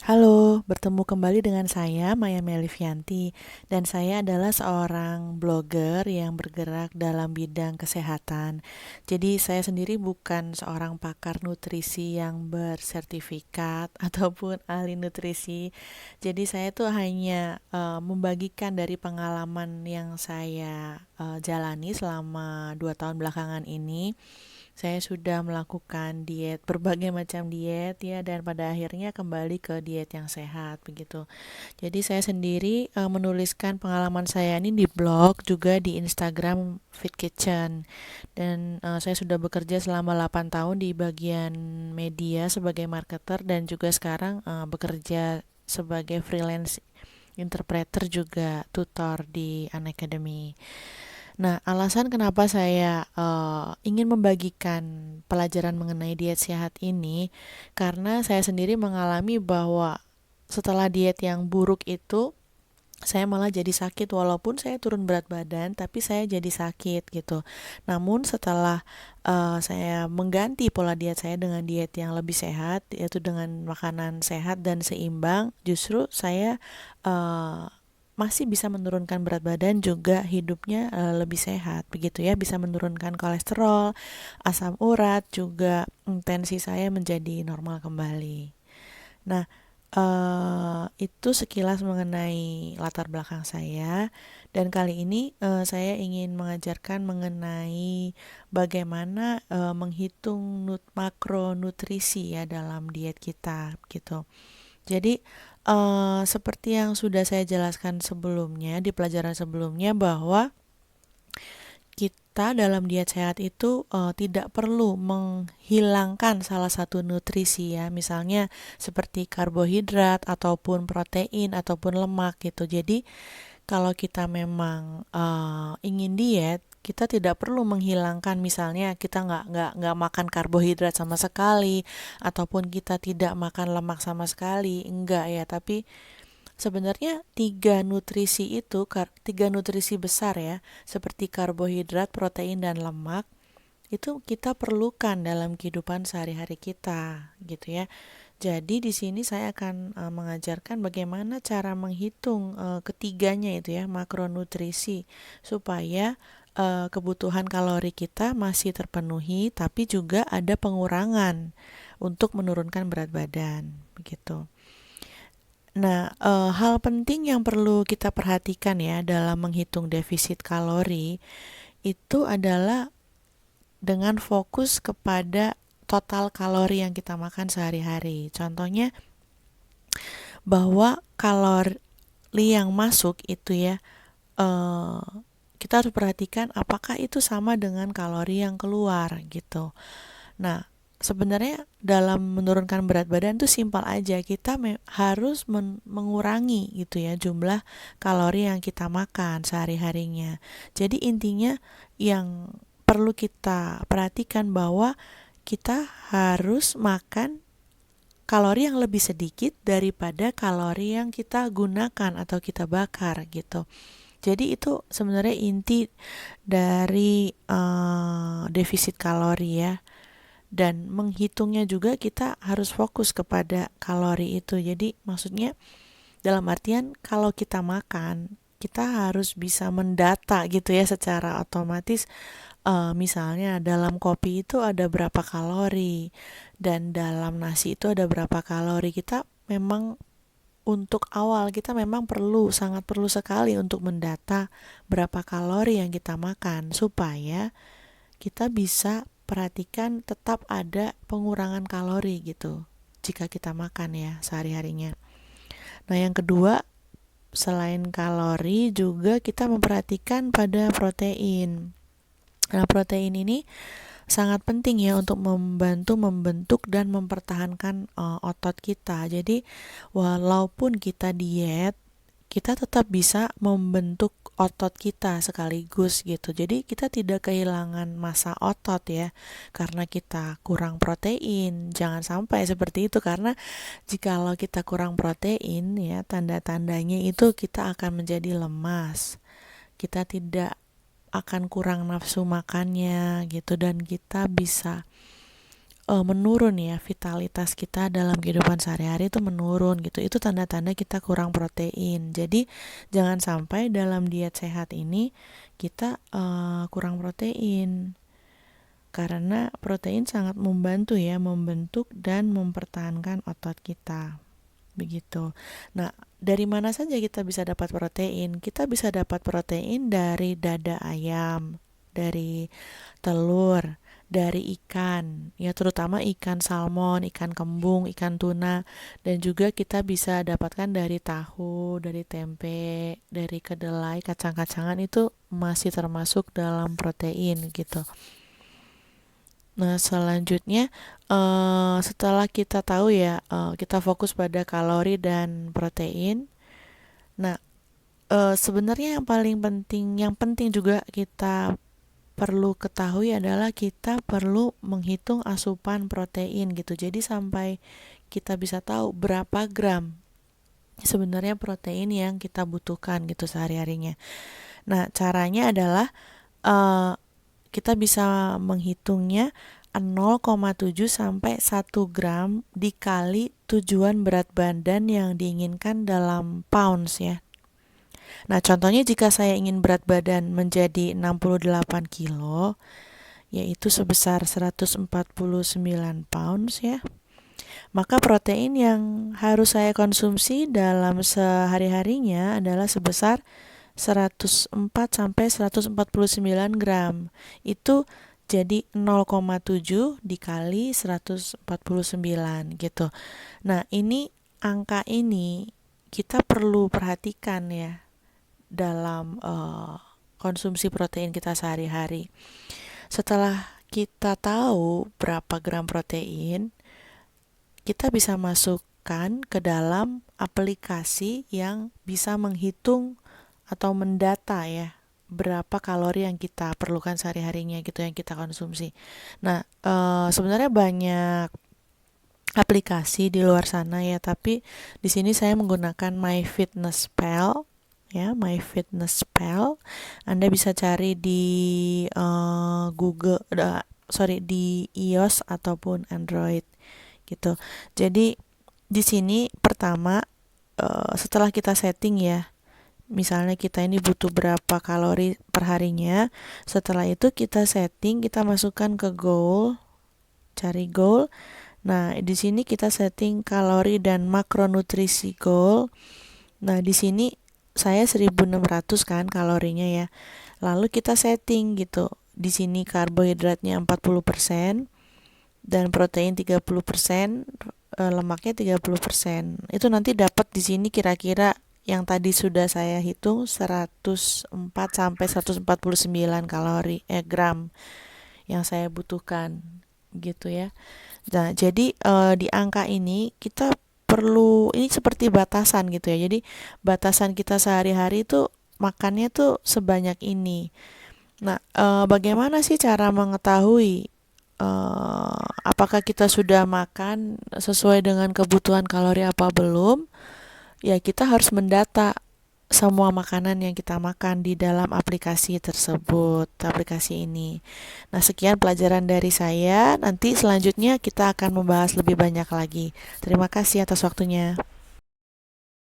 Halo, bertemu kembali dengan saya Maya Melivianti dan saya adalah seorang blogger yang bergerak dalam bidang kesehatan. Jadi saya sendiri bukan seorang pakar nutrisi yang bersertifikat ataupun ahli nutrisi. Jadi saya tuh hanya membagikan dari pengalaman yang saya jalani selama 2 tahun belakangan ini. Saya sudah melakukan diet, berbagai macam diet ya, dan pada akhirnya kembali ke diet yang sehat begitu. Jadi saya sendiri menuliskan pengalaman saya ini di blog juga di Instagram Fit Kitchen. Dan saya sudah bekerja selama 8 tahun di bagian media sebagai marketer dan juga sekarang bekerja sebagai freelance interpreter juga tutor di Unacademy. Nah, alasan kenapa saya ingin membagikan pelajaran mengenai diet sehat ini, karena saya sendiri mengalami bahwa setelah diet yang buruk itu, saya malah jadi sakit walaupun saya turun berat badan, tapi saya jadi sakit gitu. Namun setelah saya mengganti pola diet saya dengan diet yang lebih sehat, yaitu dengan makanan sehat dan seimbang, justru saya eh, masih bisa menurunkan berat badan juga hidupnya lebih sehat begitu ya, bisa menurunkan kolesterol, asam urat juga tensi saya menjadi normal kembali. Nah, itu sekilas mengenai latar belakang saya dan kali ini saya ingin mengajarkan mengenai bagaimana menghitung makronutrisi ya dalam diet kita gitu. Jadi seperti yang sudah saya jelaskan sebelumnya di pelajaran sebelumnya bahwa kita dalam diet sehat itu tidak perlu menghilangkan salah satu nutrisi ya, misalnya seperti karbohidrat ataupun protein ataupun lemak gitu. Jadi kalau kita memang ingin diet, kita tidak perlu menghilangkan, misalnya kita nggak makan karbohidrat sama sekali ataupun kita tidak makan lemak sama sekali, enggak ya. Tapi sebenarnya tiga nutrisi besar ya, seperti karbohidrat, protein, dan lemak, itu kita perlukan dalam kehidupan sehari-hari kita, gitu ya. Jadi di sini saya akan mengajarkan bagaimana cara menghitung ketiganya itu ya, makronutrisi, supaya kebutuhan kalori kita masih terpenuhi, tapi juga ada pengurangan untuk menurunkan berat badan, begitu. Nah, hal penting yang perlu kita perhatikan ya dalam menghitung defisit kalori itu adalah dengan fokus kepada total kalori yang kita makan sehari-hari. Contohnya bahwa kalori yang masuk itu ya, eh, kita harus perhatikan apakah itu sama dengan kalori yang keluar gitu. Nah, sebenarnya dalam menurunkan berat badan tuh simpel aja. Kita harus mengurangi gitu ya jumlah kalori yang kita makan sehari-harinya. Jadi intinya yang perlu kita perhatikan bahwa kita harus makan kalori yang lebih sedikit daripada kalori yang kita gunakan atau kita bakar gitu. Jadi itu sebenarnya inti dari defisit kalori ya, dan menghitungnya juga kita harus fokus kepada kalori itu. Jadi maksudnya dalam artian kalau kita makan, kita harus bisa mendata gitu ya secara otomatis. Misalnya dalam kopi itu ada berapa kalori dan dalam nasi itu ada berapa kalori. Kita memang untuk awal kita memang sangat perlu sekali untuk mendata berapa kalori yang kita makan supaya kita bisa perhatikan tetap ada pengurangan kalori gitu jika kita makan ya sehari-harinya. Nah, yang kedua, selain kalori juga kita memperhatikan pada protein. Nah, protein ini sangat penting ya untuk membantu membentuk dan mempertahankan otot kita. Jadi, walaupun kita diet, kita tetap bisa membentuk otot kita sekaligus gitu. Jadi kita tidak kehilangan massa otot ya karena kita kurang protein. Jangan sampai seperti itu, karena jikalau kita kurang protein ya, tanda-tandanya itu kita akan menjadi lemas. Kita tidak akan kurang nafsu makannya gitu, dan kita bisa menurun ya, vitalitas kita dalam kehidupan sehari-hari itu menurun gitu. Itu tanda-tanda kita kurang protein. Jadi jangan sampai dalam diet sehat ini kita kurang protein. Karena protein sangat membantu ya membentuk dan mempertahankan otot kita. Begitu. Nah, dari mana saja kita bisa dapat protein? Kita bisa dapat protein dari dada ayam, dari telur, dari ikan, ya terutama ikan salmon, ikan kembung, ikan tuna, dan juga kita bisa dapatkan dari tahu, dari tempe, dari kedelai, kacang-kacangan itu masih termasuk dalam protein gitu. Nah, selanjutnya setelah kita tahu ya, kita fokus pada kalori dan protein. Nah, sebenarnya yang penting juga kita perlu ketahui adalah kita perlu menghitung asupan protein gitu. Jadi sampai kita bisa tahu berapa gram sebenarnya protein yang kita butuhkan gitu sehari-harinya. Nah, caranya adalah uh, kita bisa menghitungnya 0,7 sampai 1 gram dikali tujuan berat badan yang diinginkan dalam pounds ya. Nah, contohnya jika saya ingin berat badan menjadi 68 kilo, yaitu sebesar 149 pounds ya, maka protein yang harus saya konsumsi dalam sehari-harinya adalah sebesar 104 sampai 149 gram. Itu jadi 0,7 dikali 149 gitu. Nah, angka ini kita perlu perhatikan ya dalam konsumsi protein kita sehari-hari. Setelah kita tahu berapa gram protein, kita bisa masukkan ke dalam aplikasi yang bisa menghitung atau mendata ya berapa kalori yang kita perlukan sehari-harinya gitu yang kita konsumsi. Nah, sebenarnya banyak aplikasi di luar sana ya, tapi di sini saya menggunakan MyFitnessPal ya, MyFitnessPal. Anda bisa cari di Google, di iOS ataupun Android gitu. Jadi di sini pertama setelah kita setting ya, misalnya kita ini butuh berapa kalori per harinya, setelah itu kita setting, kita masukkan ke goal, cari goal. Nah, di sini kita setting kalori dan makronutrisi goal. Nah, di sini saya 1600 kan kalorinya ya. Lalu kita setting gitu. Di sini karbohidratnya 40% dan protein 30%, lemaknya 30%. Itu nanti dapat di sini kira-kira yang tadi sudah saya hitung 104 sampai 149 gram yang saya butuhkan gitu ya. Nah, jadi di angka ini kita perlu, ini seperti batasan gitu ya. Jadi batasan kita sehari-hari itu makannya tuh sebanyak ini. Nah, bagaimana sih cara mengetahui apakah kita sudah makan sesuai dengan kebutuhan kalori apa belum? Ya, kita harus mendata semua makanan yang kita makan di dalam aplikasi tersebut, aplikasi ini. Nah, sekian pelajaran dari saya. Nanti selanjutnya kita akan membahas lebih banyak lagi. Terima kasih atas waktunya.